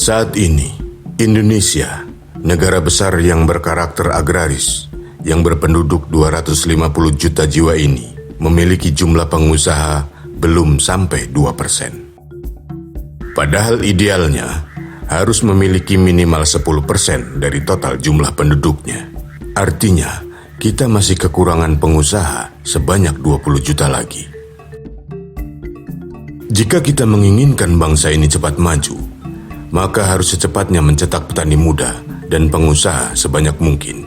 Saat ini, Indonesia, negara besar yang berkarakter agraris, yang berpenduduk 250 juta jiwa ini, memiliki jumlah pengusaha belum sampai 2%. Padahal idealnya, harus memiliki minimal 10% dari total jumlah penduduknya. Artinya, kita masih kekurangan pengusaha sebanyak 20 juta lagi. Jika kita menginginkan bangsa ini cepat maju, maka harus secepatnya mencetak petani muda dan pengusaha sebanyak mungkin.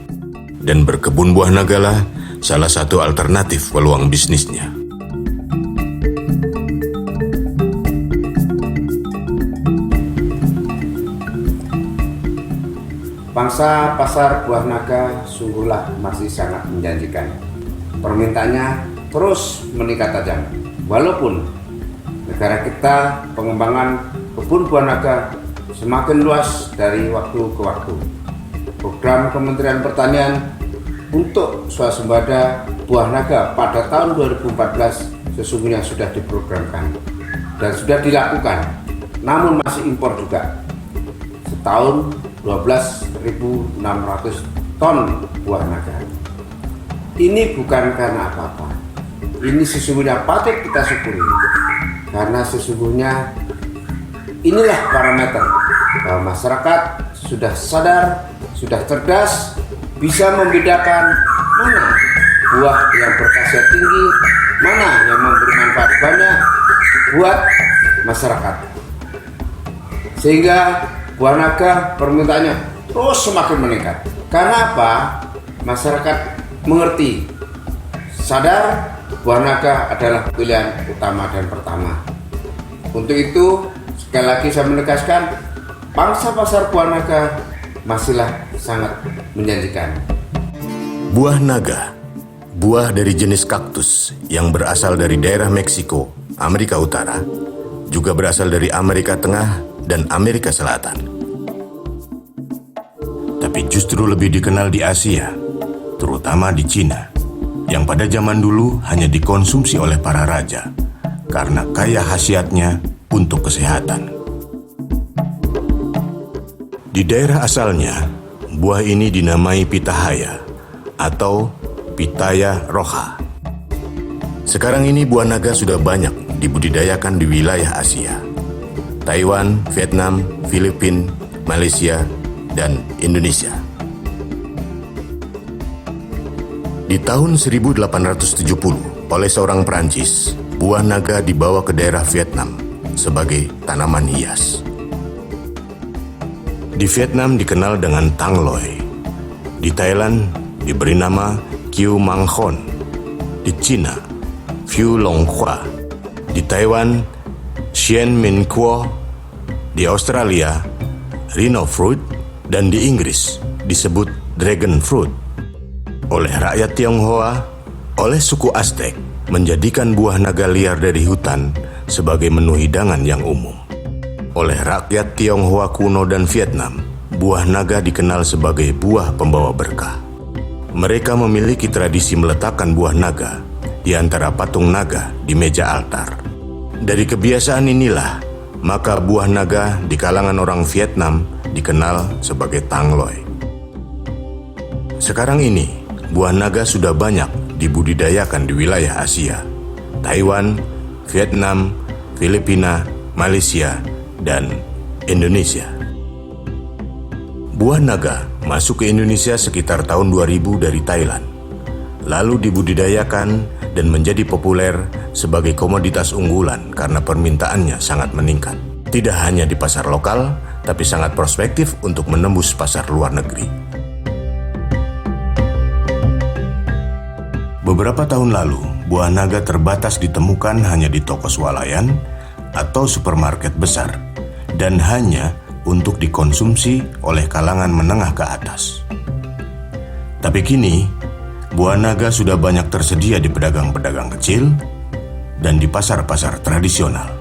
Dan berkebun buah naga lah salah satu alternatif peluang bisnisnya. Pangsa pasar buah naga sungguhlah masih sangat menjanjikan. Permintaannya terus meningkat tajam. Walaupun negara kita pengembangan kebun buah naga semakin luas dari waktu ke waktu. Program Kementerian Pertanian untuk swasembada buah naga pada tahun 2014 sesungguhnya sudah diprogramkan dan sudah dilakukan, namun masih impor juga. Setahun 12.600 ton buah naga. Ini bukan karena apa-apa. Ini sesungguhnya patut kita syukuri, karena sesungguhnya inilah parameter bahwa masyarakat sudah sadar, sudah cerdas, bisa membedakan mana buah yang berkhasiat tinggi, mana yang memberi manfaat banyak buat masyarakat. Sehingga buah naga permintaannya terus semakin meningkat. Karena apa? Masyarakat mengerti, sadar buah naga adalah pilihan utama dan pertama. Untuk itu, sekali lagi saya menegaskan, pangsa pasar buah naga masihlah sangat menjanjikan. Buah naga, buah dari jenis kaktus yang berasal dari daerah Meksiko, Amerika Utara, juga berasal dari Amerika Tengah dan Amerika Selatan. Tapi justru lebih dikenal di Asia, terutama di Cina, yang pada zaman dulu hanya dikonsumsi oleh para raja karena kaya khasiatnya untuk kesehatan. Di daerah asalnya, buah ini dinamai pitahaya atau pitaya roja. Sekarang ini buah naga sudah banyak dibudidayakan di wilayah Asia. Taiwan, Vietnam, Filipina, Malaysia, dan Indonesia. Di tahun 1870, oleh seorang Prancis, buah naga dibawa ke daerah Vietnam sebagai tanaman hias. Di Vietnam dikenal dengan Tang Loy. Di Thailand diberi nama Kieu Mang Khon. Di Cina, Phu Long Hua. Di Taiwan, Xian Min Kuo. Di Australia, Rhino Fruit. Dan di Inggris disebut Dragon Fruit. Oleh rakyat Tionghoa, oleh suku Aztec, menjadikan buah naga liar dari hutan sebagai menu hidangan yang umum. Oleh rakyat Tionghoa kuno dan Vietnam, buah naga dikenal sebagai buah pembawa berkah. Mereka memiliki tradisi meletakkan buah naga di antara patung naga di meja altar. Dari kebiasaan inilah, maka buah naga di kalangan orang Vietnam dikenal sebagai Tang Loy. Sekarang ini, buah naga sudah banyak dibudidayakan di wilayah Asia, Taiwan, Vietnam, Filipina, Malaysia, dan Indonesia. Buah naga masuk ke Indonesia sekitar tahun 2000 dari Thailand, lalu dibudidayakan dan menjadi populer sebagai komoditas unggulan karena permintaannya sangat meningkat. Tidak hanya di pasar lokal, tapi sangat prospektif untuk menembus pasar luar negeri. Beberapa tahun lalu, buah naga terbatas ditemukan hanya di toko swalayan atau supermarket besar, dan hanya untuk dikonsumsi oleh kalangan menengah ke atas. Tapi kini, buah naga sudah banyak tersedia di pedagang-pedagang kecil dan di pasar-pasar tradisional.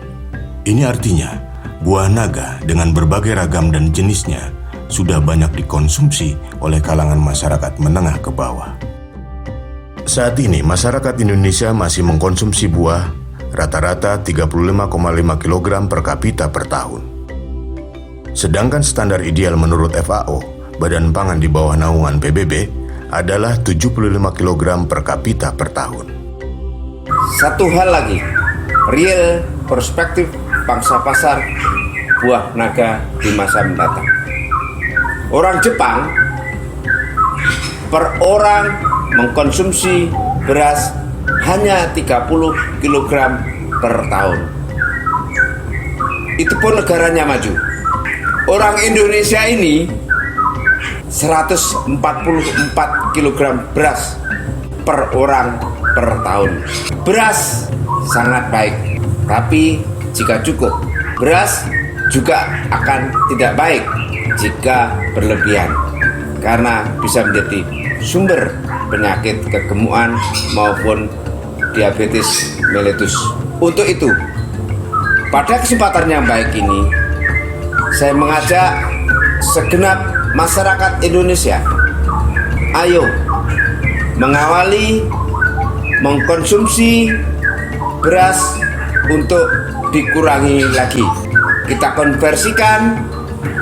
Ini artinya, buah naga dengan berbagai ragam dan jenisnya sudah banyak dikonsumsi oleh kalangan masyarakat menengah ke bawah. Saat ini, masyarakat Indonesia masih mengkonsumsi buah rata-rata 35,5 kg per kapita per tahun. Sedangkan standar ideal menurut FAO, Badan Pangan di bawah naungan PBB, adalah 75 kg per kapita per tahun. Satu hal lagi, real perspektif pangsa pasar buah naga di masa mendatang. Orang Jepang per orang mengkonsumsi beras hanya 30 kg per tahun. Itu pun negaranya maju. Orang Indonesia ini 144 kg beras per orang per tahun. Beras sangat baik, tapi jika cukup, beras juga akan tidak baik jika berlebihan, karena bisa menjadi sumber penyakit kegemukan maupun diabetes mellitus. Untuk itu, pada kesempatan yang baik ini, saya mengajak segenap masyarakat Indonesia, ayo mengawali mengkonsumsi beras untuk dikurangi lagi. Kita konversikan,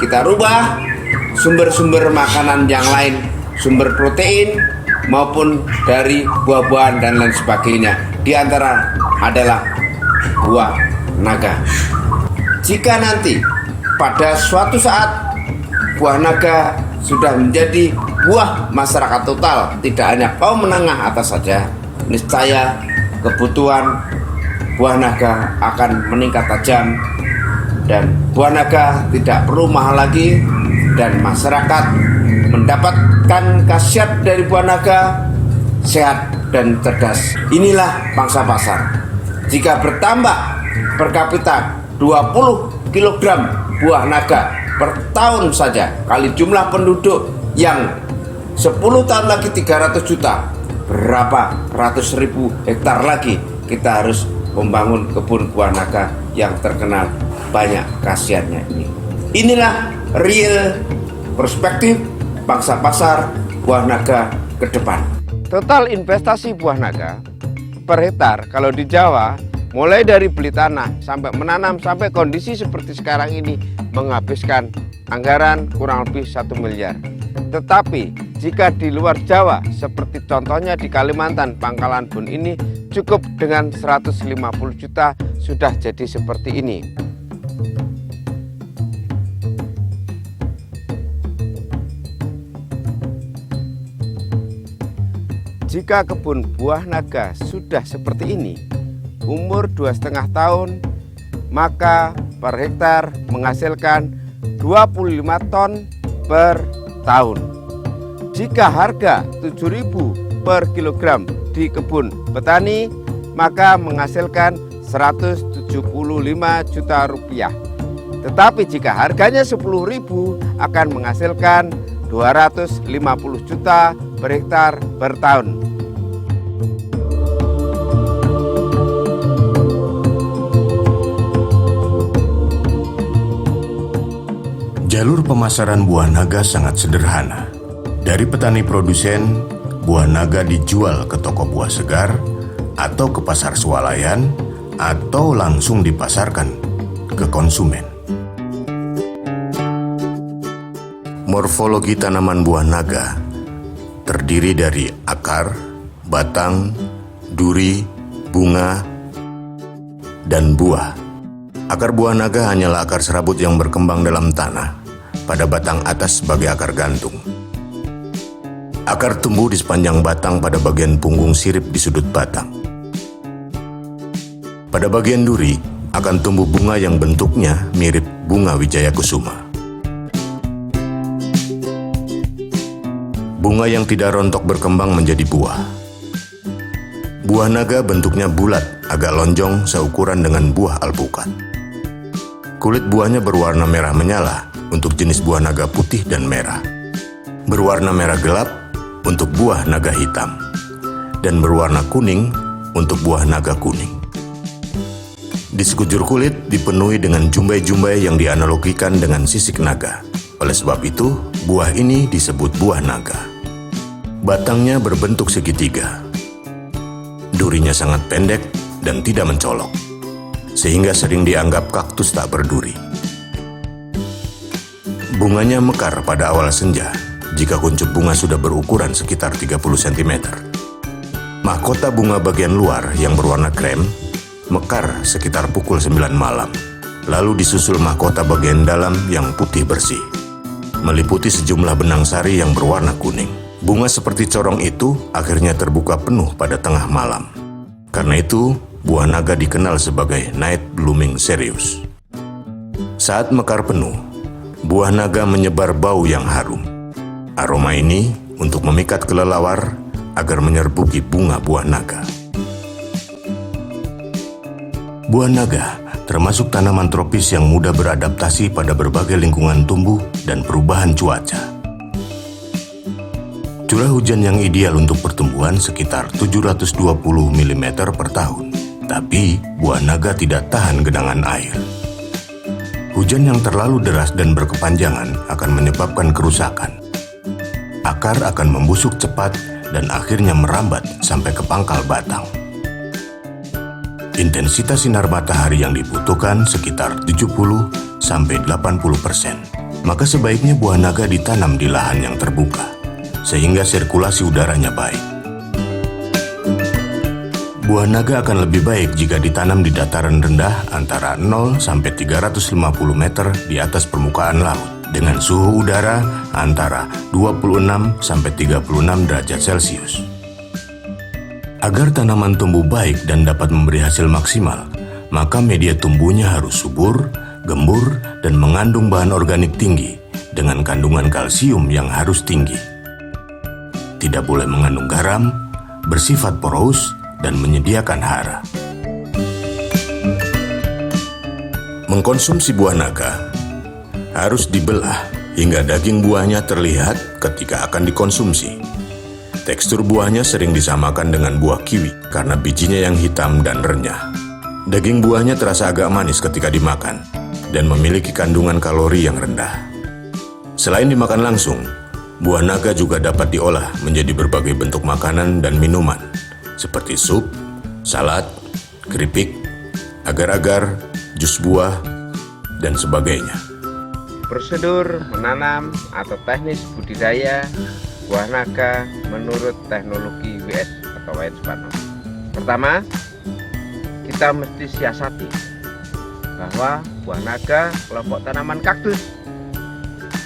kita rubah sumber-sumber makanan yang lain, sumber protein maupun dari buah-buahan dan lain sebagainya. Di antara adalah buah naga. Jika nanti pada suatu saat buah naga sudah menjadi buah masyarakat total, tidak hanya kaum menengah atas saja, niscaya kebutuhan buah naga akan meningkat tajam, dan buah naga tidak perlu mahal lagi, dan masyarakat mendapatkan khasiat dari buah naga, sehat dan cerdas. Inilah pangsa pasar. Jika bertambah per kapita 20 kg buah naga per tahun saja, kali jumlah penduduk yang 10 tahun lagi 300 juta, berapa ratus ribu hektar lagi kita harus membangun kebun buah naga yang terkenal banyak khasiatnya ini. Inilah real perspektif pangsa pasar buah naga ke depan. Total investasi buah naga per hektar kalau di Jawa, mulai dari beli tanah sampai menanam sampai kondisi seperti sekarang ini, menghabiskan anggaran kurang lebih 1 miliar. Tetapi jika di luar Jawa, seperti contohnya di Kalimantan, Pangkalan Bun ini, cukup dengan 150 juta sudah jadi seperti ini. Jika kebun buah naga sudah seperti ini, umur 2,5 tahun, maka per hektar menghasilkan 25 ton per tahun. Jika harga 7.000 per kilogram di kebun petani, maka menghasilkan 175 juta rupiah. Tetapi jika harganya 10.000, akan menghasilkan 250 juta per hektar per tahun. Jalur pemasaran buah naga sangat sederhana. Dari petani produsen, buah naga dijual ke toko buah segar, atau ke pasar swalayan, atau langsung dipasarkan ke konsumen. Morfologi tanaman buah naga terdiri dari akar, batang, duri, bunga, dan buah. Akar buah naga hanyalah akar serabut yang berkembang dalam tanah, pada batang atas sebagai akar gantung. Akar tumbuh di sepanjang batang pada bagian punggung sirip di sudut batang. Pada bagian duri akan tumbuh bunga yang bentuknya mirip bunga wijaya kusuma. Bunga yang tidak rontok berkembang menjadi buah. Buah naga bentuknya bulat, agak lonjong seukuran dengan buah alpukat. Kulit buahnya berwarna merah menyala untuk jenis buah naga putih dan merah, berwarna merah gelap untuk buah naga hitam, dan berwarna kuning untuk buah naga kuning. Di sekujur kulit dipenuhi dengan jumbai-jumbai yang dianalogikan dengan sisik naga. Oleh sebab itu, buah ini disebut buah naga. Batangnya berbentuk segitiga. Durinya sangat pendek dan tidak mencolok, sehingga sering dianggap kaktus tak berduri. Bunganya mekar pada awal senja jika kuncup bunga sudah berukuran sekitar 30 cm. Mahkota bunga bagian luar yang berwarna krem mekar sekitar pukul 9 malam. Lalu disusul mahkota bagian dalam yang putih bersih, meliputi sejumlah benang sari yang berwarna kuning. Bunga seperti corong itu akhirnya terbuka penuh pada tengah malam. Karena itu, buah naga dikenal sebagai night blooming serious. Saat mekar penuh, buah naga menyebar bau yang harum. Aroma ini untuk memikat kelelawar agar menyerbuki bunga buah naga. Buah naga termasuk tanaman tropis yang mudah beradaptasi pada berbagai lingkungan tumbuh dan perubahan cuaca. Curah hujan yang ideal untuk pertumbuhan sekitar 720 mm per tahun. Tapi, buah naga tidak tahan genangan air. Hujan yang terlalu deras dan berkepanjangan akan menyebabkan kerusakan. Akar akan membusuk cepat dan akhirnya merambat sampai ke pangkal batang. Intensitas sinar matahari yang dibutuhkan sekitar 70-80%. Maka sebaiknya buah naga ditanam di lahan yang terbuka, sehingga sirkulasi udaranya baik. Buah naga akan lebih baik jika ditanam di dataran rendah antara 0-350 meter di atas permukaan laut, dengan suhu udara antara 26-36 derajat Celcius. Agar tanaman tumbuh baik dan dapat memberi hasil maksimal, maka media tumbuhnya harus subur, gembur, dan mengandung bahan organik tinggi dengan kandungan kalsium yang harus tinggi. Tidak boleh mengandung garam, bersifat porous, dan menyediakan hara. Mengkonsumsi buah naga harus dibelah hingga daging buahnya terlihat ketika akan dikonsumsi. Tekstur buahnya sering disamakan dengan buah kiwi karena bijinya yang hitam dan renyah. Daging buahnya terasa agak manis ketika dimakan dan memiliki kandungan kalori yang rendah. Selain dimakan langsung, buah naga juga dapat diolah menjadi berbagai bentuk makanan dan minuman seperti sup, salad, keripik, agar-agar, jus buah, dan sebagainya. Prosedur menanam atau teknis budidaya buah naga menurut teknologi WS atau Wayan Suparno. Pertama, kita mesti siasati bahwa buah naga kelompok tanaman kaktus.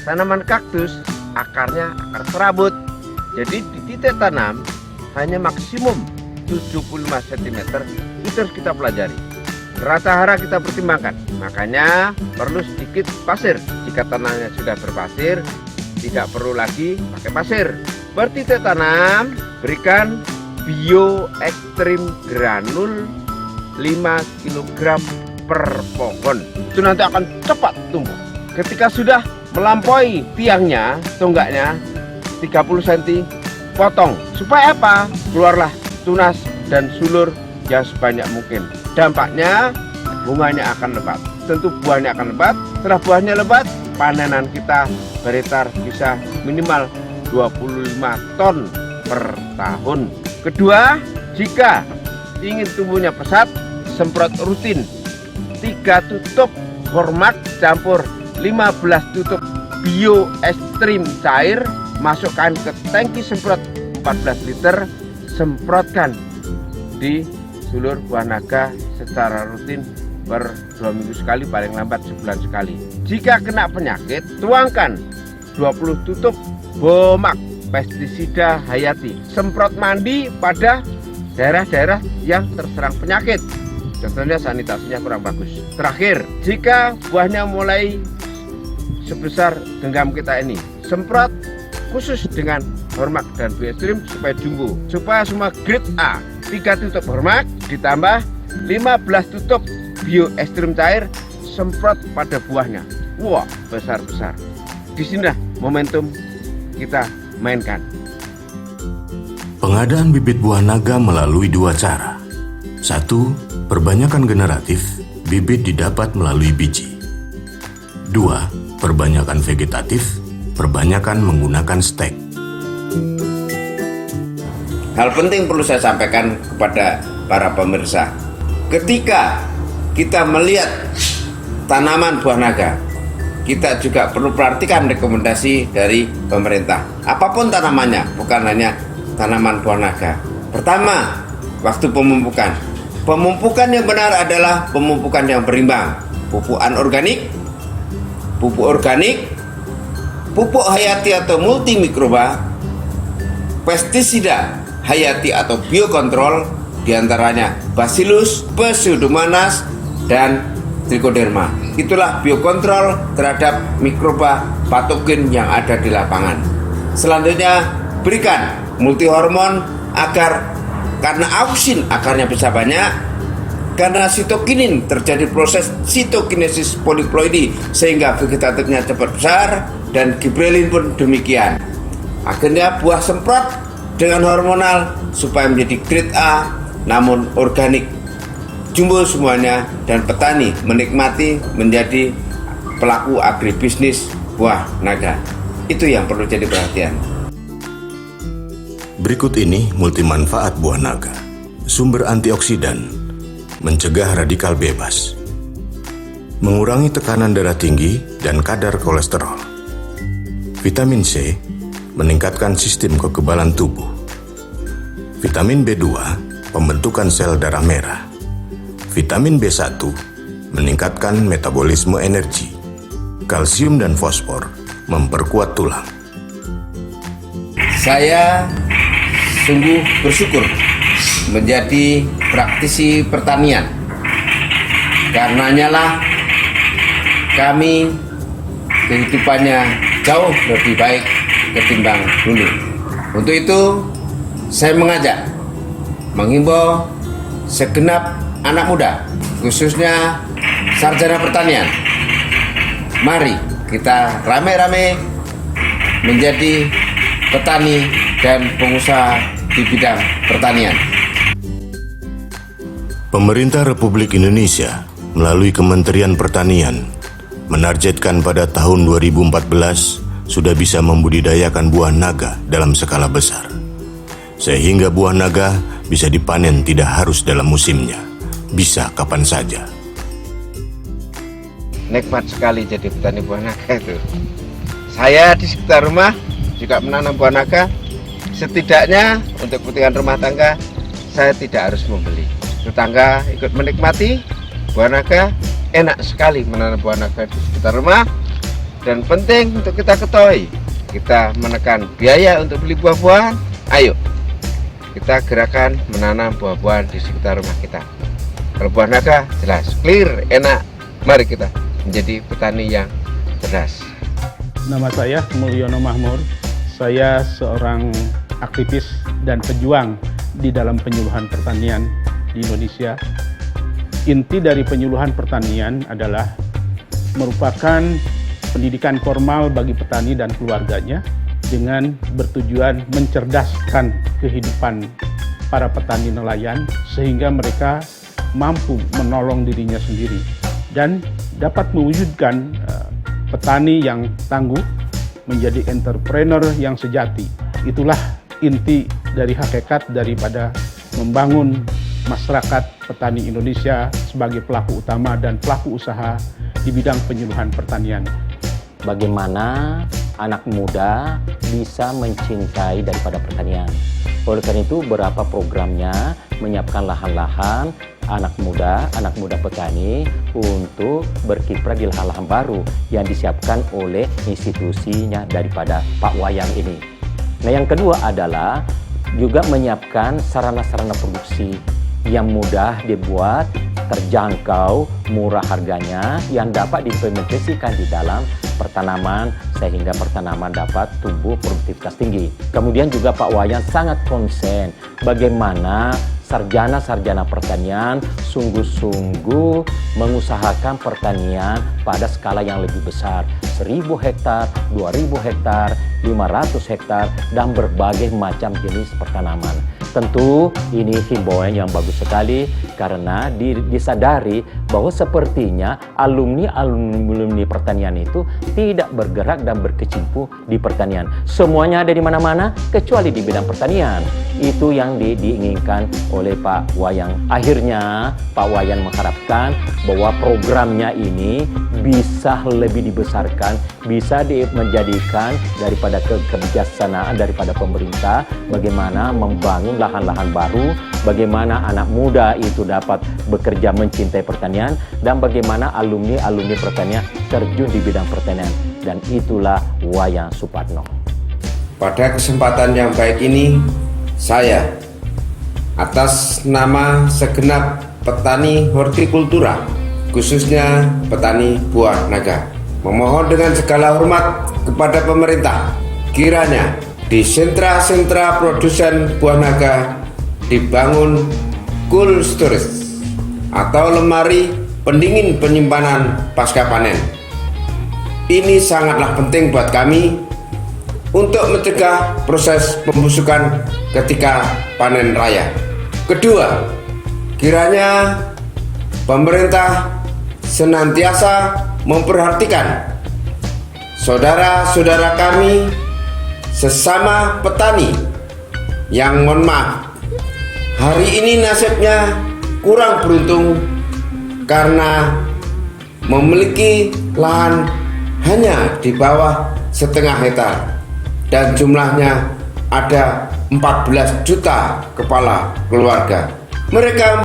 Tanaman kaktus akarnya akar serabut. Jadi di titik tanam hanya maksimum 75 cm. Itu harus kita pelajari. Rata hara kita pertimbangkan. Makanya perlu sedikit pasir. Jika tanahnya sudah berpasir, tidak perlu lagi pakai pasir. Bertitik tanam, berikan bio ekstrim granul 5 kg per pohon. Itu nanti akan cepat tumbuh. Ketika sudah melampaui tiangnya, tonggaknya 30 cm, potong. Supaya apa? Keluarlah tunas dan sulur yang sebanyak mungkin. Dampaknya bunganya akan lebat. Tentu buahnya akan lebat. Setelah buahnya lebat, panenan kita beretar bisa minimal 25 ton per tahun. Kedua, jika ingin tumbuhnya pesat, semprot rutin 3 tutup hormat campur 15 tutup bio ekstrim cair, masukkan ke tangki semprot 14 liter, semprotkan di sulur buah naga secara rutin per 2 minggu sekali, paling lambat sebulan sekali. Jika kena penyakit, tuangkan 20 tutup Bomak pestisida hayati, semprot mandi pada daerah-daerah yang terserang penyakit. Contohnya sanitasinya kurang bagus. Terakhir, jika buahnya mulai sebesar genggam kita ini, semprot khusus dengan Hormak dan Bioestrim supaya jumbo, supaya semua grade A. 3 tutup Hormak ditambah 15 tutup Bioestrim cair, semprot pada buahnya. Wah, besar-besar. Disinilah momentum kita mainkan. Pengadaan bibit buah naga melalui 2 cara. 1. Perbanyakan generatif, bibit didapat melalui biji. 2. Perbanyakan vegetatif, perbanyakan menggunakan stek. Hal penting perlu saya sampaikan kepada para pemirsa. Ketika kita melihat tanaman buah naga, kita juga perlu perhatikan rekomendasi dari pemerintah. Apapun tanamannya, bukan hanya tanaman buah naga. Pertama, waktu pemupukan. Pemupukan yang benar adalah pemupukan yang berimbang. Pupuk anorganik, pupuk organik, pupuk hayati atau multimikroba, pestisida hayati atau biokontrol, diantaranya Bacillus, Pseudomonas, dan Trichoderma. Itulah biokontrol terhadap mikroba patogen yang ada di lapangan. Selanjutnya, berikan multihormon agar karena auksin akarnya bisa banyak, karena sitokinin terjadi proses sitokinesis poliploidi sehingga vegetatifnya cepat besar, dan gibrelin pun demikian. Akhirnya buah semprot dengan hormonal supaya menjadi grade A namun organik. Jumbo semuanya dan petani menikmati menjadi pelaku agribisnis buah naga. Itu yang perlu jadi perhatian. Berikut ini multimanfaat buah naga. Sumber antioksidan, mencegah radikal bebas, mengurangi tekanan darah tinggi dan kadar kolesterol. Vitamin C, meningkatkan sistem kekebalan tubuh. Vitamin B2, pembentukan sel darah merah. Vitamin B1, meningkatkan metabolisme energi. Kalsium dan fosfor, memperkuat tulang. Saya sungguh bersyukur menjadi praktisi pertanian. Karenanya lah kami kehidupannya jauh lebih baik ketimbang dulu. Untuk itu saya menghimbau segenap anak muda, khususnya sarjana pertanian. Mari kita rame-rame menjadi petani dan pengusaha di bidang pertanian. Pemerintah Republik Indonesia melalui Kementerian Pertanian menargetkan pada tahun 2014 sudah bisa membudidayakan buah naga dalam skala besar, sehingga buah naga bisa dipanen tidak harus dalam musimnya, bisa kapan saja. Nikmat sekali jadi petani buah naga itu. Saya di sekitar rumah juga menanam buah naga. Setidaknya untuk kepentingan rumah tangga saya tidak harus membeli. Tetangga ikut menikmati buah naga. Enak sekali menanam buah naga di sekitar rumah. Dan penting untuk kita ketahui, kita menekan biaya untuk beli buah-buahan. Ayo kita gerakan menanam buah-buahan di sekitar rumah kita. Kalau buah naga jelas, clear, enak. Mari kita menjadi petani yang cerdas. Nama saya Mulyono Mahmur. Saya seorang aktivis dan pejuang di dalam penyuluhan pertanian di Indonesia. Inti dari penyuluhan pertanian adalah merupakan pendidikan formal bagi petani dan keluarganya dengan bertujuan mencerdaskan kehidupan para petani nelayan sehingga mereka mampu menolong dirinya sendiri dan dapat mewujudkan petani yang tangguh menjadi entrepreneur yang sejati. Itulah inti dari hakikat daripada membangun masyarakat petani Indonesia sebagai pelaku utama dan pelaku usaha di bidang penyuluhan pertanian. Bagaimana anak muda bisa mencintai daripada pertanian. Oleh karena itu, beberapa programnya menyiapkan lahan-lahan anak muda petani untuk berkiprah di lahan-lahan baru yang disiapkan oleh institusinya daripada Pak Wayang ini. Nah, yang kedua adalah juga menyiapkan sarana-sarana produksi yang mudah dibuat, terjangkau, murah harganya, yang dapat diimplementasikan di dalam pertanaman sehingga pertanaman dapat tumbuh produktivitas tinggi. Kemudian juga Pak Wayan sangat konsen bagaimana sarjana-sarjana pertanian sungguh-sungguh mengusahakan pertanian pada skala yang lebih besar, 1.000 hektar, 2.000 hektar, 500 hektar, dan berbagai macam jenis pertanaman. Tentu ini himbauan yang bagus sekali karena disadari bahwa sepertinya alumni pertanian itu tidak bergerak dan berkecimpung di pertanian. Semuanya ada di mana-mana kecuali di bidang pertanian. Itu yang diinginkan oleh Pak Wayan. Akhirnya Pak Wayan mengharapkan bahwa programnya ini bisa lebih dibesarkan, bisa menjadikan daripada kebijaksanaan daripada pemerintah bagaimana membangun lahan-lahan baru, bagaimana anak muda itu dapat bekerja mencintai pertanian, dan bagaimana alumni pertanian terjun di bidang pertanian. Dan itulah Wayan Supatno. Pada kesempatan yang baik ini, saya atas nama segenap petani hortikultura, khususnya petani buah naga, memohon dengan segala hormat kepada pemerintah, kiranya di sentra-sentra produsen buah naga dibangun cold storage atau lemari pendingin penyimpanan pasca panen. Ini sangatlah penting buat kami untuk mencegah proses pembusukan ketika panen raya. Kedua, kiranya pemerintah senantiasa memperhatikan saudara-saudara kami sesama petani yang, mohon maaf, hari ini nasibnya kurang beruntung karena memiliki lahan hanya di bawah setengah hektar dan jumlahnya ada 14 juta kepala keluarga. Mereka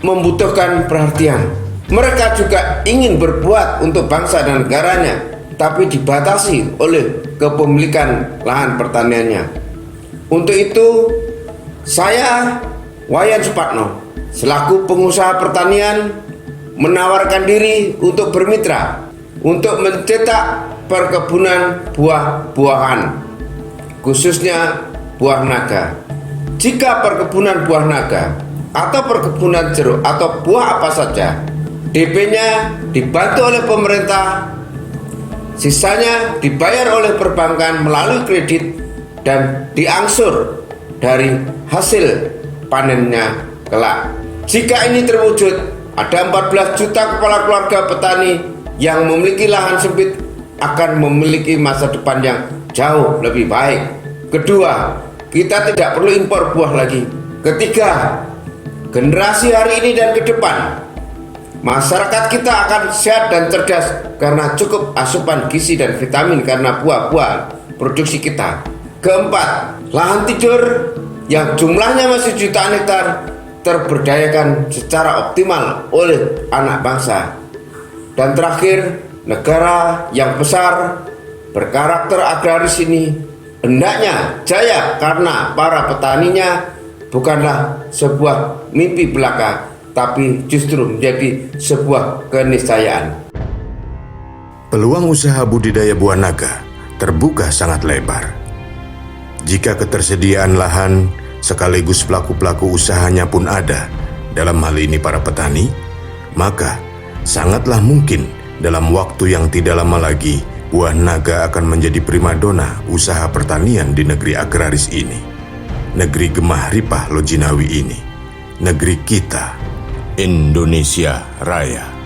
membutuhkan perhatian. Mereka juga ingin berbuat untuk bangsa dan negaranya, tapi dibatasi oleh kepemilikan lahan pertaniannya. Untuk itu, saya Wayan Supatno selaku pengusaha pertanian menawarkan diri untuk bermitra untuk mencetak perkebunan buah-buahan, khususnya buah naga. Jika perkebunan buah naga atau perkebunan jeruk atau buah apa saja, DP-nya dibantu oleh pemerintah, sisanya dibayar oleh perbankan melalui kredit dan diangsur dari hasil panennya kelak. Jika ini terwujud, ada 14 juta kepala keluarga petani yang memiliki lahan sempit akan memiliki masa depan yang jauh lebih baik. Kedua, kita tidak perlu impor buah lagi. Ketiga, generasi hari ini dan ke depan, masyarakat kita akan sehat dan cerdas karena cukup asupan gizi dan vitamin karena buah-buah produksi kita. Keempat, lahan tidur yang jumlahnya masih jutaan hektar terberdayakan secara optimal oleh anak bangsa. Dan terakhir, negara yang besar berkarakter agraris ini hendaknya jaya karena para petaninya bukanlah sebuah mimpi belaka, tapi justru menjadi sebuah keniscayaan. Peluang usaha budidaya buah naga terbuka sangat lebar. Jika ketersediaan lahan sekaligus pelaku-pelaku usahanya pun ada, dalam hal ini para petani, maka sangatlah mungkin dalam waktu yang tidak lama lagi buah naga akan menjadi primadona usaha pertanian di negeri agraris ini, negeri Gemah Ripah Lojinawi ini, negeri kita, Indonesia Raya.